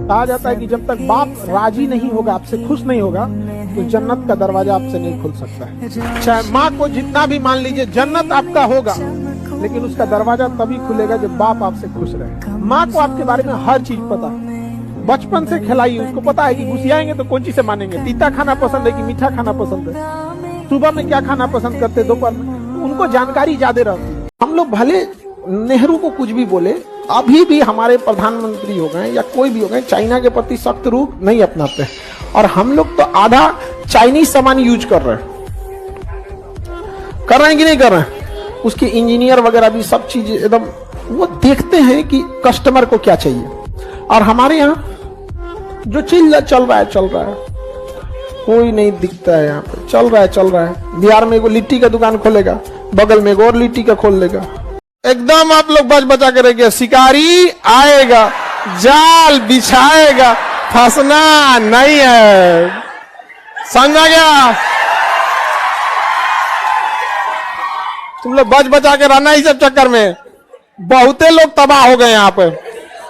कहा जाता है कि जब तक बाप राजी नहीं होगा, आपसे खुश नहीं होगा, तो जन्नत का दरवाजा आपसे नहीं खुल सकता है। चाहे माँ को जितना भी मान लीजिए जन्नत आपका होगा, लेकिन उसका दरवाजा तभी खुलेगा जब बाप आपसे खुश रहे। माँ को आपके बारे में हर चीज पता है, बचपन से खिलाई, उसको पता है कि घुसियाएंगे तो कौन चीज से मानेंगे, तीता खाना पसंद है कि मीठा खाना पसंद है, सुबह में क्या खाना पसंद करते, दोपहर में, उनको जानकारी ज्यादा रहती है। हम लोग भले नेहरू को कुछ भी बोले, अभी भी हमारे प्रधानमंत्री हो गए या कोई भी हो गए, चाइना के प्रति सख्त रूप नहीं अपनाते हैं, और हम लोग तो आधा चाइनीज सामान यूज कर रहे हैं कि नहीं कर रहे हैं। उसके इंजीनियर वगैरह भी सब चीज एकदम वो देखते हैं कि कस्टमर को क्या चाहिए, और हमारे यहाँ जो चीज चल रहा है कोई नहीं दिखता है। यहाँ पे चल रहा है। बिहार में एगो लिट्टी का दुकान खोलेगा, बगल में एगो और लिट्टी का खोल लेगा। एकदम आप लोग बचा के रखिए, शिकारी आएगा, जाल बिछाएगा, फंसना नहीं है, समझा गया। तुम लोग बचा के रहना इस सब चक्कर में। बहुते लोग तबाह हो गए यहाँ पे।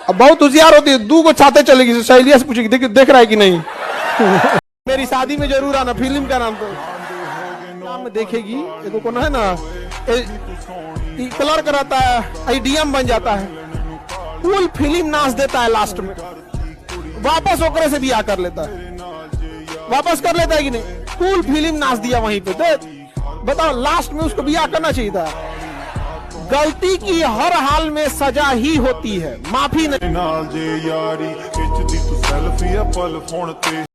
अब बहुत होशियार होती है, 2 को छाते चलेगी, सहेलिया से पूछेगी देख रहा है कि नहीं। मेरी शादी में जरूर आना, फिल्म का नाम तो नाम देखेगी। देखो कौन है ना, क्लर्क रहता है, आईडीएम बन जाता है, फुल फिल्म नाच देता है, लास्ट में वापस ओकरे से बियाह कर लेता है, वापस कर लेता है कि नहीं, फुल फिल्म नाच दिया वहीं पे। बताओ लास्ट में उसको बियाह करना चाहिए था। गलती की हर हाल में सजा ही होती है, माफी नहीं।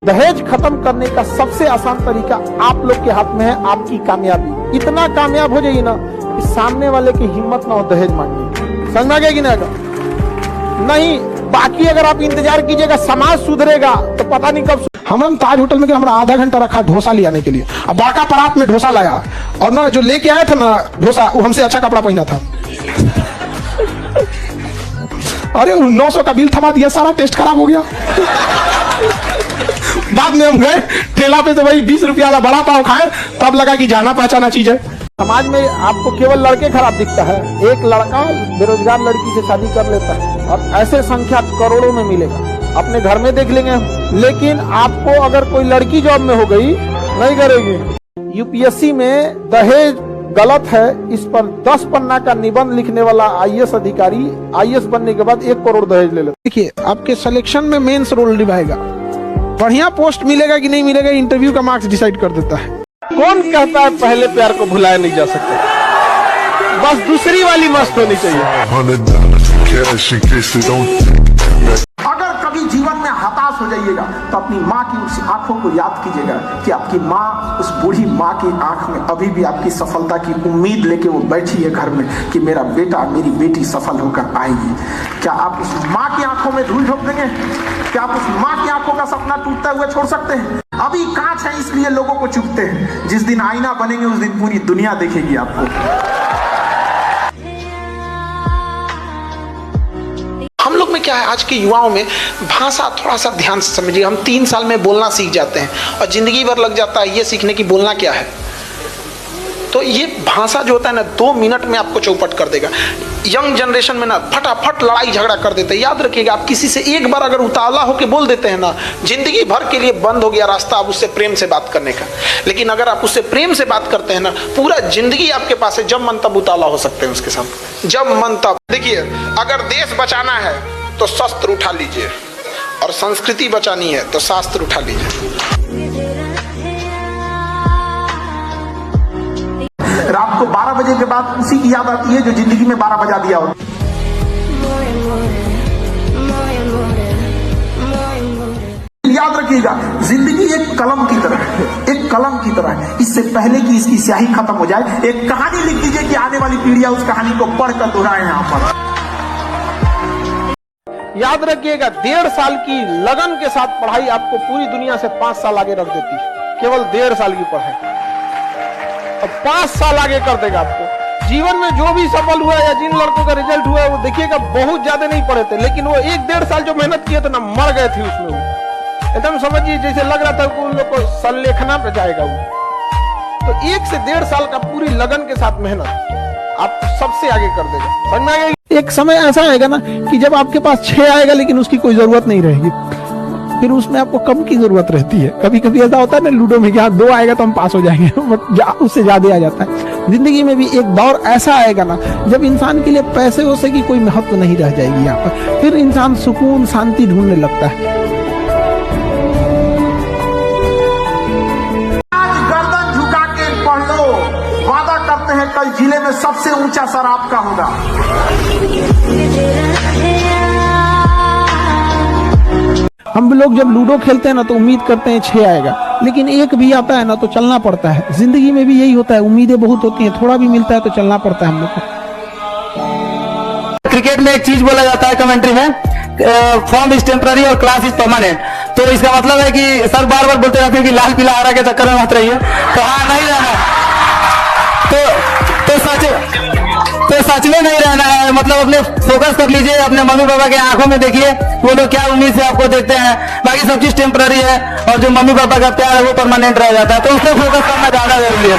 दहेज खत्म करने का सबसे आसान तरीका आप लोग के हाथ में है, आपकी कामयाबी। इतना कामयाब हो जाइए ना कि सामने वाले की हिम्मत ना हो दहेज मांगने। समझ गया कि नहीं। बाकी अगर आप इंतजार कीजिएगा समाज सुधरेगा तो पता नहीं कब। हम ताज होटल में हमारा आधा घंटा रखा डोसा ले आने के लिए, अब बाका परात में डोसा लाया, और ना जो लेके आया था ना डोसा, वो हमसे अच्छा कपड़ा पहना था। अरे 900 का बिल थमा दिया, सारा टेस्ट खराब हो गया। बाद में हम गए ठेला पे, तो भाई 20 रुपया वाला बड़ा पाव खाए, तब लगा कि जाना पहचाना चीज है। समाज में आपको केवल लड़के खराब दिखता है। एक लड़का बेरोजगार लड़की से शादी कर लेता है, और ऐसे संख्या करोड़ों में मिलेगा, अपने घर में देख लेंगे। लेकिन आपको अगर कोई लड़की जॉब में हो गई, नहीं करेगी। यूपीएससी में दहेज गलत है, इस पर 10 पन्ना का निबंध लिखने वाला आईएएस अधिकारी आईएएस बनने के बाद 1 करोड़ दहेज ले लेता। देखिए आपके सिलेक्शन में मेंस रोल निभाएगा, बढ़िया पोस्ट मिलेगा कि नहीं मिलेगा, इंटरव्यू का मार्क्स डिसाइड कर देता है। कौन कहता है पहले प्यार को भुलाया नहीं जा सकता, बस दूसरी वाली मस्त होनी चाहिए। अगर कभी जीवन में हताश हो जाइएगा तो अपनी माँ की उस आंखों को याद कीजिएगा कि आपकी माँ, उस बूढ़ी माँ की आंख में अभी भी आपकी सफलता की उम्मीद लेके वो बैठी है घर में कि मेरा बेटा मेरी बेटी सफल होकर आएगी। क्या आप उस माँ की आंखों में धूल झोंक देंगे? क्या आप उस माँ की आंखों का सपना टूटता हुआ छोड़ सकते हैं? अभी कांच है इसलिए लोगों को चुभते हैं, जिस दिन आईना बनेंगे उस दिन पूरी दुनिया देखेगी आपको। हम लोग में क्या है, आज के युवाओं में भाषा थोड़ा सा ध्यान से समझिए। हम 3 साल में बोलना सीख जाते हैं और जिंदगी भर लग जाता है ये सीखने की बोलना क्या है। तो ये भाषा जो होता है ना, 2 मिनट में आपको चौपट कर देगा। यंग जनरेशन में ना फटाफट लड़ाई झगड़ा कर देते हैं। याद रखिएगा, आप किसी से एक बार अगर उतावला होकर बोल देते हैं ना, जिंदगी भर के लिए बंद हो गया रास्ता आप उससे प्रेम से बात करने का। लेकिन अगर आप उससे प्रेम से बात करते हैं ना, पूरा जिंदगी आपके पास है। जब मन तब उतावला हो सकते हैं उसके साथ, जब मन तब। देखिए, अगर देश बचाना है तो शस्त्र उठा लीजिए, और संस्कृति बचानी है तो शास्त्र उठा लीजिए। रात को 12 बजे के बाद उसी की याद आती है जो जिंदगी में 12 बजा दिया हो। याद रखिएगा, जिंदगी एक कलम की तरह है, एक कलम की तरह है। इससे पहले कि इसकी स्याही खत्म हो जाए, एक कहानी लिख दीजिए कि आने वाली पीढ़ियां उस कहानी को पढ़कर दोहराए। यहाँ पर याद रखिएगा, 1.5 साल की लगन के साथ पढ़ाई आपको पूरी दुनिया से 5 साल आगे रख देती है। केवल 1.5 साल की पढ़ाई और 5 साल आगे कर देगा आपको। जीवन में जो भी सफल हुआ या जिन लड़कों का रिजल्ट हुआ है, वो देखिएगा बहुत ज्यादा नहीं पढ़े थे, लेकिन वो 1-1.5 साल जो मेहनत किए थे ना, मर गए थे उसमें। वो एकदम समझिए जैसे लग रहा था कि उन लोग को संलेखना पे जाएगा वो। तो 1 से 1.5 साल का पूरी लगन के साथ मेहनत आपको सबसे आगे कर देगा। समझ में आ गया? एक समय ऐसा आएगा ना कि जब आपके पास 6 आएगा लेकिन उसकी कोई जरूरत नहीं रहेगी, फिर उसमें आपको कम की जरूरत रहती है। कभी कभी ऐसा होता है ना लूडो में कि हाँ 2 आएगा तो हम पास हो जाएंगे, बट उससे ज्यादा आ जाता है। जिंदगी में भी एक दौर ऐसा आएगा ना जब इंसान के लिए पैसे वैसे की कोई महत्व नहीं रह जाएगी यहाँ पर, फिर इंसान सुकून शांति ढूंढने लगता है। वादा करते हैं कल जिले में सबसे ऊंचा सर आपका होगा। हम लोग जब लूडो खेलते हैं ना तो उम्मीद करते हैं 6 आएगा, लेकिन एक भी आता है ना तो चलना पड़ता है। जिंदगी में भी यही होता है, उम्मीदें बहुत होती हैं, थोड़ा भी मिलता है तो चलना पड़ता है हम लोग को। क्रिकेट में एक चीज बोला जाता है कमेंट्री में, फॉर्म इज टेम्पररी और क्लास इज परमानेंट। तो इसका मतलब है कि सर बार बार बोलते रहते हैं कि लाल पीला हरा के चक्कर में मत रहिए, तो हाँ नहीं रहना, तो सच में नहीं रहना है। मतलब अपने फोकस कर लीजिए, अपने मम्मी पापा के आंखों में देखिए, वो लोग क्या उम्मीद से आपको देखते हैं। बाकी सब चीज टेम्पररी है और जो मम्मी पापा का प्यार है वो परमानेंट रह जाता है, तो उस पर फोकस करना ज्यादा जरूरी है।